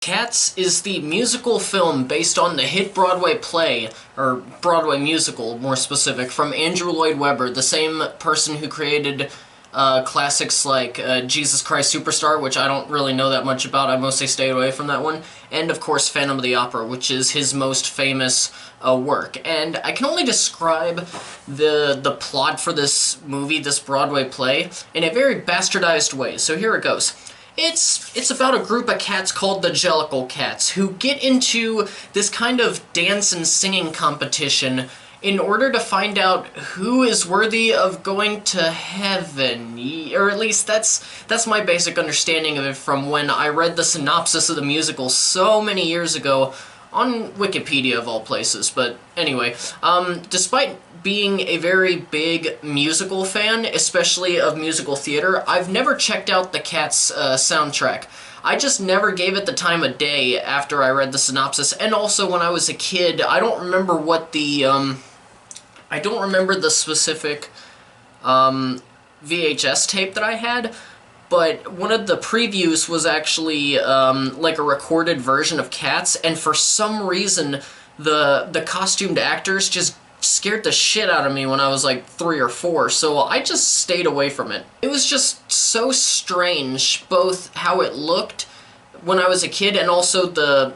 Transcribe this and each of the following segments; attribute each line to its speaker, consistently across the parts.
Speaker 1: Cats is the musical film based on the hit Broadway play, or Broadway musical, more specific, from Andrew Lloyd Webber, the same person who created classics like Jesus Christ Superstar, which I don't really know that much about, I mostly stayed away from that one, and of course Phantom of the Opera, which is his most famous work. And I can only describe the plot for this movie, this Broadway play, in a very bastardized way, so here it goes. It's about a group of cats called the Jellicle Cats who get into this kind of dance and singing competition in order to find out who is worthy of going to heaven. Or at least that's my basic understanding of it from when I read the synopsis of the musical so many years ago on Wikipedia of all places. But anyway, despite being a very big musical fan, especially of musical theater, I've never checked out the Cats soundtrack. I just never gave it the time of day after I read the synopsis, and also when I was a kid, I don't remember what the, I don't remember the specific VHS tape that I had, but one of the previews was actually like a recorded version of Cats, and for some reason the costumed actors just scared the shit out of me when I was like 3 or 4, so I just stayed away from it. It was just so strange, both how it looked when I was a kid and also the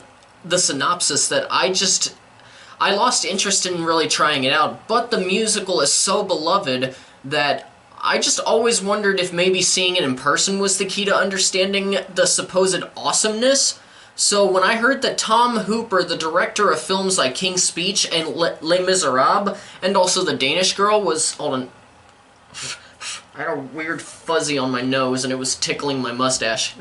Speaker 1: synopsis, that I lost interest in really trying it out. But the musical is so beloved that I just always wondered if maybe seeing it in person was the key to understanding the supposed awesomeness. So when I heard that Tom Hooper, the director of films like King's Speech and Les Miserables, and also The Danish Girl was... hold on. I had a weird fuzzy on my nose and it was tickling my mustache.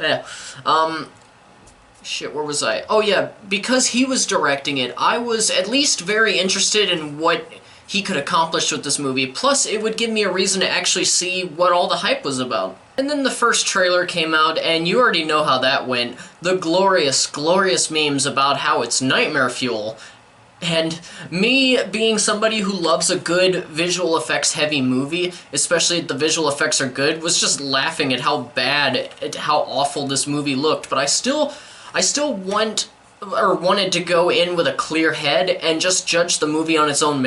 Speaker 1: Shit, where was I? Oh yeah, because he was directing it, I was at least very interested in what he could accomplish with this movie, plus it would give me a reason to actually see what all the hype was about. And then the first trailer came out, and you already know how that went. The glorious, glorious memes about how it's nightmare fuel. And me, being somebody who loves a good visual effects heavy movie, especially if the visual effects are good, was just laughing at how bad, at how awful this movie looked. But I still wanted to go in with a clear head and just judge the movie on its own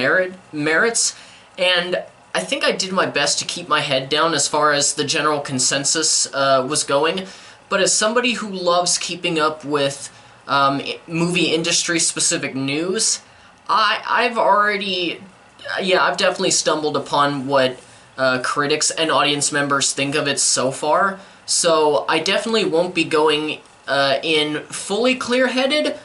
Speaker 1: merits, and I think I did my best to keep my head down as far as the general consensus was going, but as somebody who loves keeping up with movie industry-specific news, I've definitely stumbled upon what critics and audience members think of it so far, so I definitely won't be going in fully clear-headed,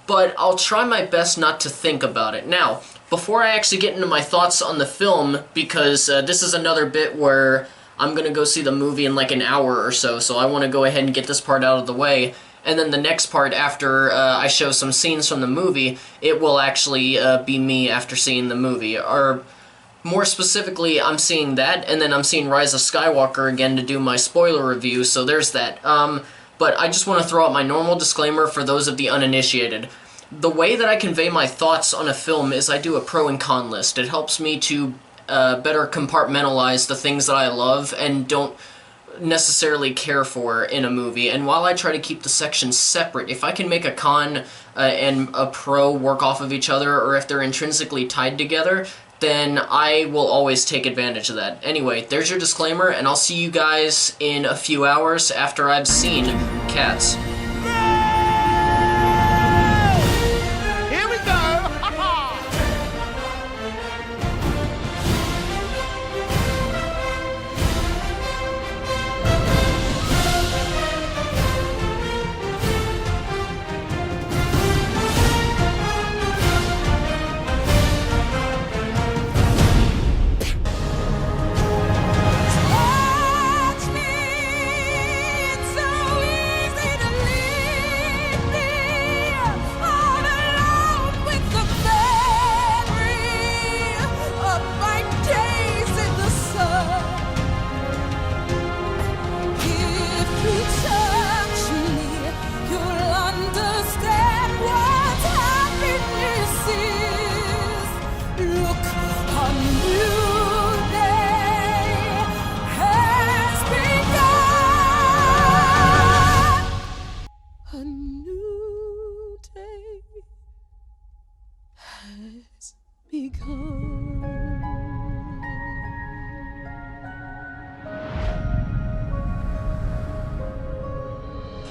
Speaker 1: but I'll try my best not to think about it. Now, before I actually get into my thoughts on the film, because this is another bit where I'm going to go see the movie in like an hour or so I want to go ahead and get this part out of the way, and then the next part after I show some scenes from the movie, it will actually be me after seeing the movie, or more specifically, I'm seeing that, and then I'm seeing Rise of Skywalker again to do my spoiler review, so there's that. But I just want to throw out my normal disclaimer for those of the uninitiated. The way that I convey my thoughts on a film is I do a pro and con list. It helps me to better compartmentalize the things that I love and don't necessarily care for in a movie. And while I try to keep the sections separate, if I can make a con and a pro work off of each other, or if they're intrinsically tied together, then I will always take advantage of that. Anyway, there's your disclaimer, and I'll see you guys in a few hours after I've seen Cats.
Speaker 2: Touch me, it's so easy to leave.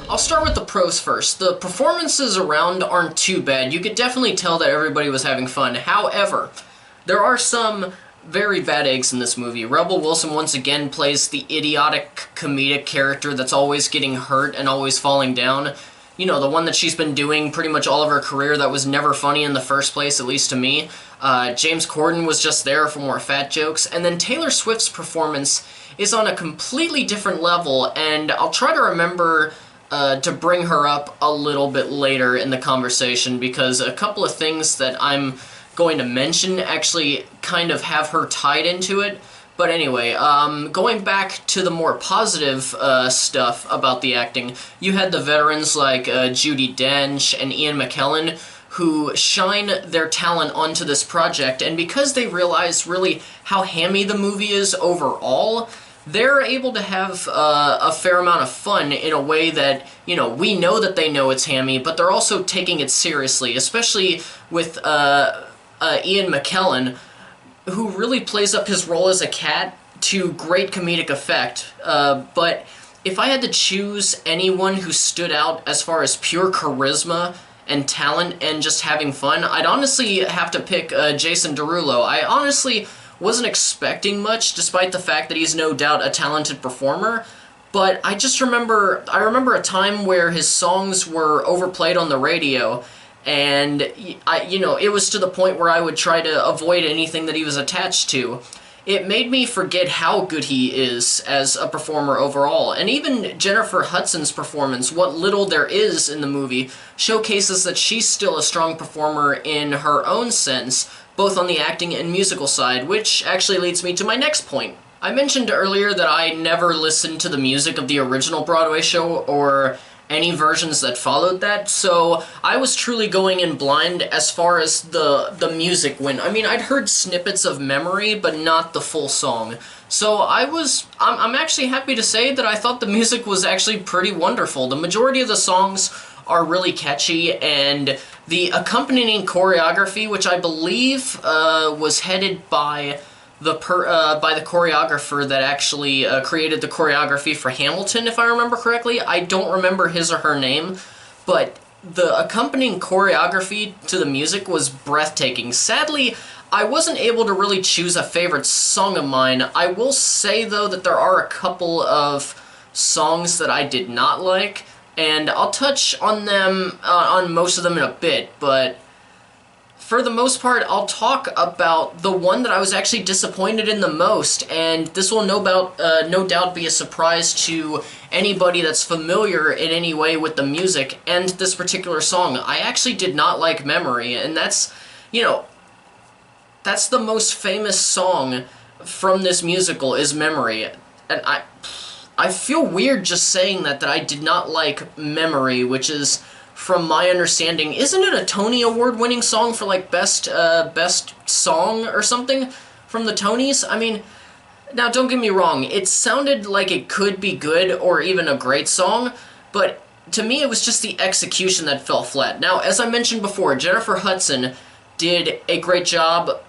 Speaker 1: I'll start with the pros first. The performances around aren't too bad. You could definitely tell that everybody was having fun. However, there are some very bad eggs in this movie. Rebel Wilson once again plays the idiotic comedic character that's always getting hurt and always falling down. You know, the one that she's been doing pretty much all of her career that was never funny in the first place, at least to me. James Corden was just there for more fat jokes. And then Taylor Swift's performance is on a completely different level, and I'll try to remember to bring her up a little bit later in the conversation, because a couple of things that I'm going to mention actually kind of have her tied into it. But anyway, going back to the more positive stuff about the acting, you had the veterans like Judi Dench and Ian McKellen who shine their talent onto this project, and because they realize really how hammy the movie is overall, they're able to have a fair amount of fun in a way that, you know, we know that they know it's hammy, but they're also taking it seriously, especially with Ian McKellen, who really plays up his role as a cat to great comedic effect. But if I had to choose anyone who stood out as far as pure charisma and talent and just having fun, I'd honestly have to pick Jason Derulo. I honestly wasn't expecting much, despite the fact that he's no doubt a talented performer, but I remember a time where his songs were overplayed on the radio, and it was to the point where I would try to avoid anything that he was attached to. It made me forget how good he is as a performer overall, and even Jennifer Hudson's performance, what little there is in the movie, showcases that she's still a strong performer in her own sense, both on the acting and musical side, which actually leads me to my next point. I mentioned earlier that I never listened to the music of the original Broadway show or any versions that followed that, so I was truly going in blind as far as the music went. I mean, I'd heard snippets of Memory, but not the full song. So I'm actually happy to say that I thought the music was actually pretty wonderful. The majority of the songs are really catchy, and the accompanying choreography, which I believe was headed by the choreographer that actually created the choreography for Hamilton, if I remember correctly. I don't remember his or her name, but the accompanying choreography to the music was breathtaking. Sadly, I wasn't able to really choose a favorite song of mine. I will say, though, that there are a couple of songs that I did not like, and I'll touch on them, on most of them in a bit, but for the most part, I'll talk about the one that I was actually disappointed in the most, and this will no doubt be a surprise to anybody that's familiar in any way with the music and this particular song. I actually did not like Memory, and that's the most famous song from this musical is Memory, and I feel weird just saying that I did not like Memory, which is, from my understanding, isn't it a Tony Award-winning song for, like, best song or something from the Tonys? I mean, now don't get me wrong, it sounded like it could be good or even a great song, but to me it was just the execution that fell flat. Now, as I mentioned before, Jennifer Hudson did a great job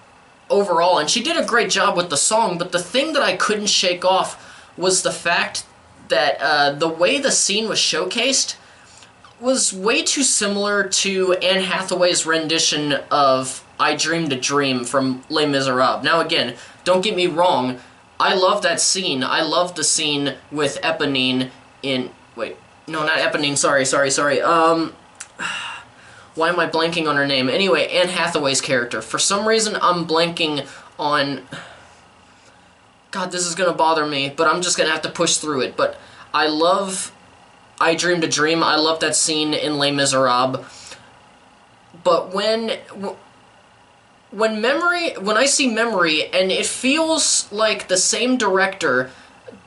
Speaker 1: overall, and she did a great job with the song, but the thing that I couldn't shake off was the fact that the way the scene was showcased was way too similar to Anne Hathaway's rendition of I Dreamed a Dream from Les Miserables. Now again, don't get me wrong, I love that scene. I love the scene with Eponine in... Wait, no, not Eponine, sorry. Why am I blanking on her name? Anyway, Anne Hathaway's character. For some reason, I'm blanking on... God, this is gonna bother me, but I'm just gonna have to push through it. But I love I Dreamed a Dream. I love that scene in Les Miserables. But when I see Memory, and it feels like the same director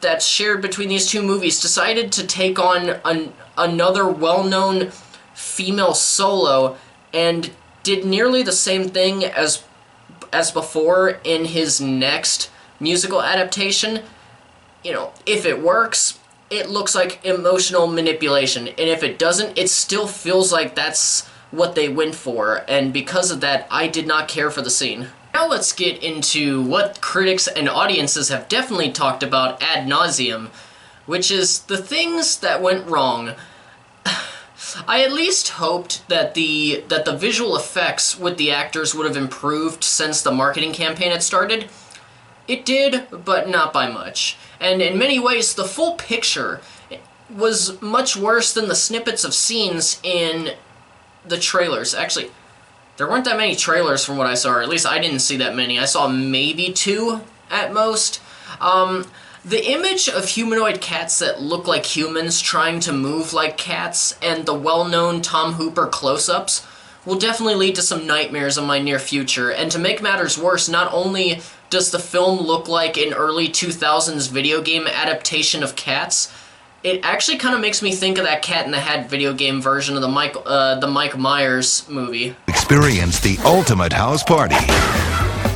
Speaker 1: that's shared between these two movies decided to take on another well-known female solo and did nearly the same thing as before in his next musical adaptation. You know, if it works, it looks like emotional manipulation, and if it doesn't, it still feels like that's what they went for, and because of that, I did not care for the scene. I Now let's get into what critics and audiences have definitely talked about ad nauseum, which is the things that went wrong. I at least hoped that the visual effects with the actors would have improved since the marketing campaign had started. It did, but not by much. And in many ways, the full picture was much worse than the snippets of scenes in the trailers. Actually, there weren't that many trailers from what I saw, or at least I didn't see that many. I saw maybe 2 at most. The image of humanoid cats that look like humans trying to move like cats and the well-known Tom Hooper close-ups will definitely lead to some nightmares in my near future. And to make matters worse, not only does the film look like an early 2000s video game adaptation of Cats, it actually kind of makes me think of that Cat in the Hat video game version of the Mike Myers movie.
Speaker 2: Experience the ultimate house party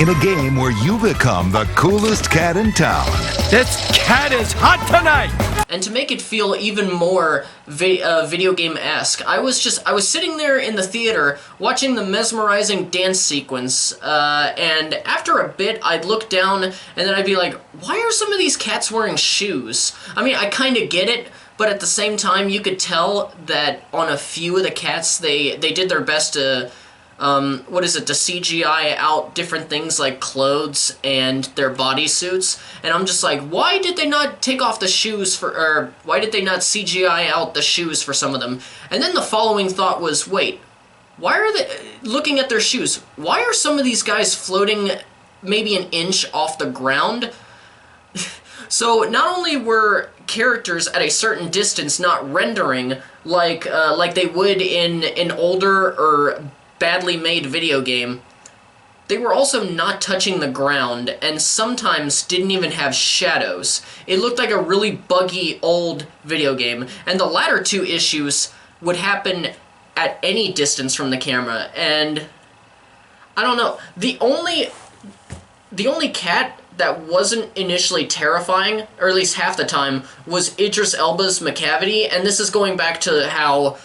Speaker 2: in a game where you become the coolest cat in town.
Speaker 3: This cat is hot tonight!
Speaker 1: And to make it feel even more video game-esque, I was sitting there in the theater watching the mesmerizing dance sequence, and after a bit I'd look down and then I'd be like, why are some of these cats wearing shoes? I mean, I kind of get it, but at the same time you could tell that on a few of the cats they did their best to to CGI out different things like clothes and their bodysuits, and I'm just like, why did they not take off the shoes or why did they not CGI out the shoes for some of them? And then the following thought was, wait, why are they, looking at their shoes, why are some of these guys floating maybe an inch off the ground? So not only were characters at a certain distance not rendering like they would in an older or badly made video game, they were also not touching the ground and sometimes didn't even have shadows. It looked like a really buggy old video game, and the latter 2 issues would happen at any distance from the camera, and I don't know, the only cat that wasn't initially terrifying, or at least half the time, was Idris Elba's McCavity, and this is going back to how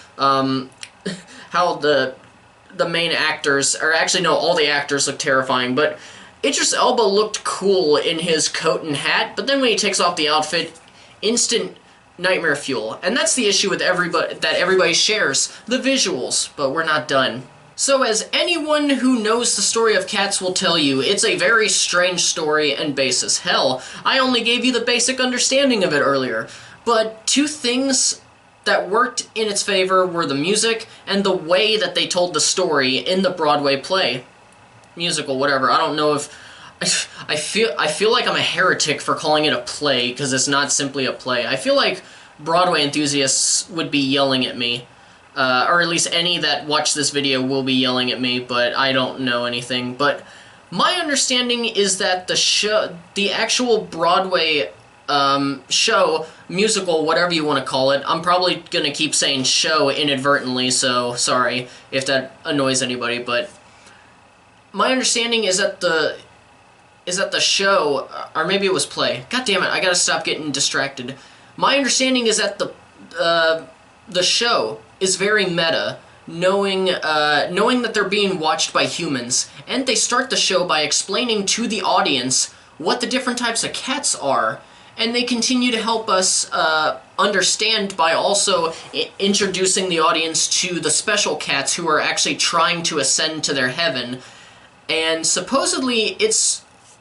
Speaker 1: the main actors, or actually no, all the actors look terrifying, but Idris Elba looked cool in his coat and hat, but then when he takes off the outfit, instant nightmare fuel. And that's the issue with everybody shares, the visuals, but we're not done. So as anyone who knows the story of Cats will tell you, it's a very strange story and basis. Hell, I only gave you the basic understanding of it earlier. But 2 things that worked in its favor were the music and the way that they told the story in the Broadway play. Musical, whatever. I don't know if... I feel like I'm a heretic for calling it a play, because it's not simply a play. I feel like Broadway enthusiasts would be yelling at me. Or at least any that watch this video will be yelling at me, but I don't know anything. But my understanding is that the actual Broadway show, musical, whatever you want to call it. I'm probably going to keep saying show inadvertently, so sorry if that annoys anybody, but my understanding is that the show, or maybe it was play. God damn it, I gotta stop getting distracted. My understanding is that the show is very meta, knowing that they're being watched by humans, and they start the show by explaining to the audience what the different types of cats are, and they continue to help us understand by also introducing the audience to the special cats who are actually trying to ascend to their heaven. And supposedly it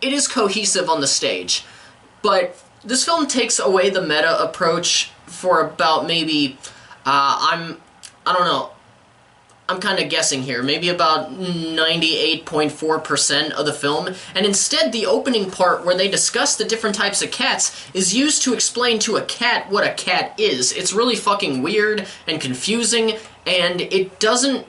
Speaker 1: is cohesive on the stage. But this film takes away the meta approach for about maybe, I don't know, I'm kind of guessing here, maybe about 98.4% of the film, and instead the opening part where they discuss the different types of cats is used to explain to a cat what a cat is. It's really fucking weird and confusing, and it doesn't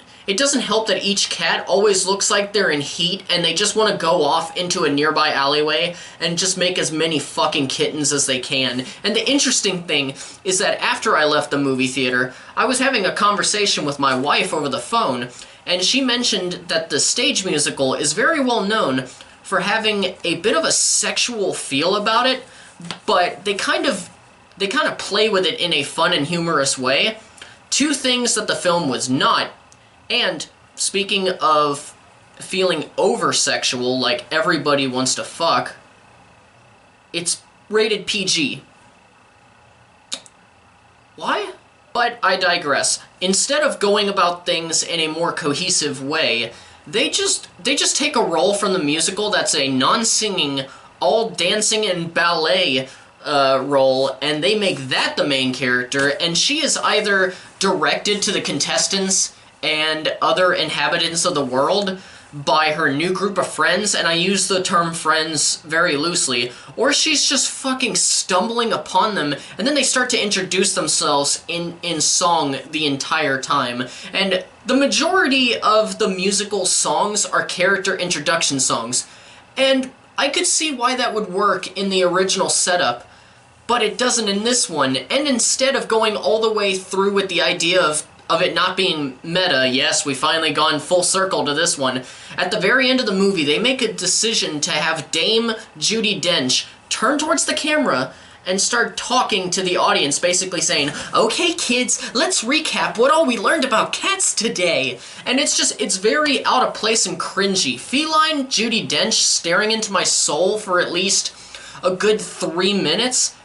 Speaker 1: help that each cat always looks like they're in heat and they just want to go off into a nearby alleyway and just make as many fucking kittens as they can. And the interesting thing is that after I left the movie theater, I was having a conversation with my wife over the phone, and she mentioned that the stage musical is very well known for having a bit of a sexual feel about it, but they kind of play with it in a fun and humorous way. 2 things that the film was not. And speaking of feeling over-sexual, like everybody wants to fuck, it's rated PG. Why? But I digress. Instead of going about things in a more cohesive way, they just take a role from the musical that's a non-singing, all dancing and ballet role, and they make that the main character, and she is either directed to the contestants and other inhabitants of the world by her new group of friends, and I use the term friends very loosely, or she's just fucking stumbling upon them, and then they start to introduce themselves in song the entire time. And the majority of the musical songs are character introduction songs, and I could see why that would work in the original setup, but it doesn't in this one. And instead of going all the way through with the idea of it not being meta, yes, we finally gone full circle to this one, at the very end of the movie, they make a decision to have Dame Judi Dench turn towards the camera and start talking to the audience, basically saying, "Okay, kids, let's recap what all we learned about cats today." And it's very out of place and cringy. Feline Judi Dench staring into my soul for at least a good 3 minutes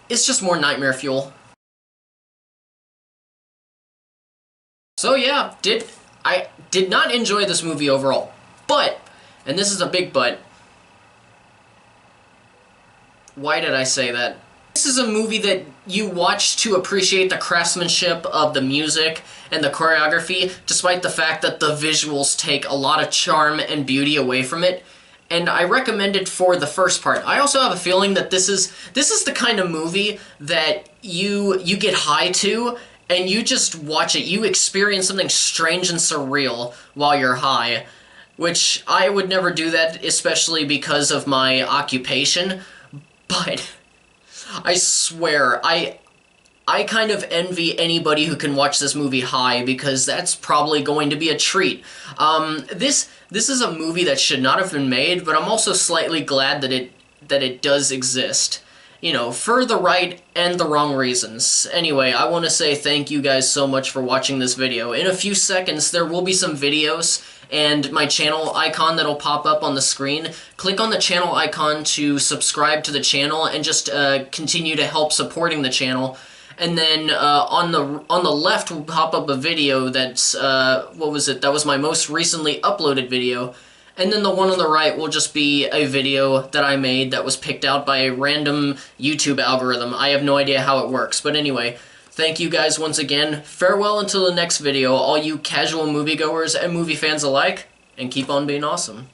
Speaker 1: is just more nightmare fuel. So yeah, I did not enjoy this movie overall. But, and this is a big but, why did I say that? This is a movie that you watch to appreciate the craftsmanship of the music and the choreography, despite the fact that the visuals take a lot of charm and beauty away from it. And I recommend it for the first part. I also have a feeling that this is the kind of movie that you get high to, and you just watch it. You experience something strange and surreal while you're high, which I would never do that, especially because of my occupation. But I swear, I kind of envy anybody who can watch this movie high, because that's probably going to be a treat. This is a movie that should not have been made, but I'm also slightly glad that it does exist. You know, for the right and the wrong reasons. Anyway, I want to say thank you guys so much for watching this video. In a few seconds, there will be some videos and my channel icon that'll pop up on the screen. Click on the channel icon to subscribe to the channel and just continue to help supporting the channel. And then on the left will pop up a video that's, what was it? That was my most recently uploaded video. And then the one on the right will just be a video that I made that was picked out by a random YouTube algorithm. I have no idea how it works. But anyway, thank you guys once again. Farewell until the next video, all you casual moviegoers and movie fans alike, and keep on being awesome.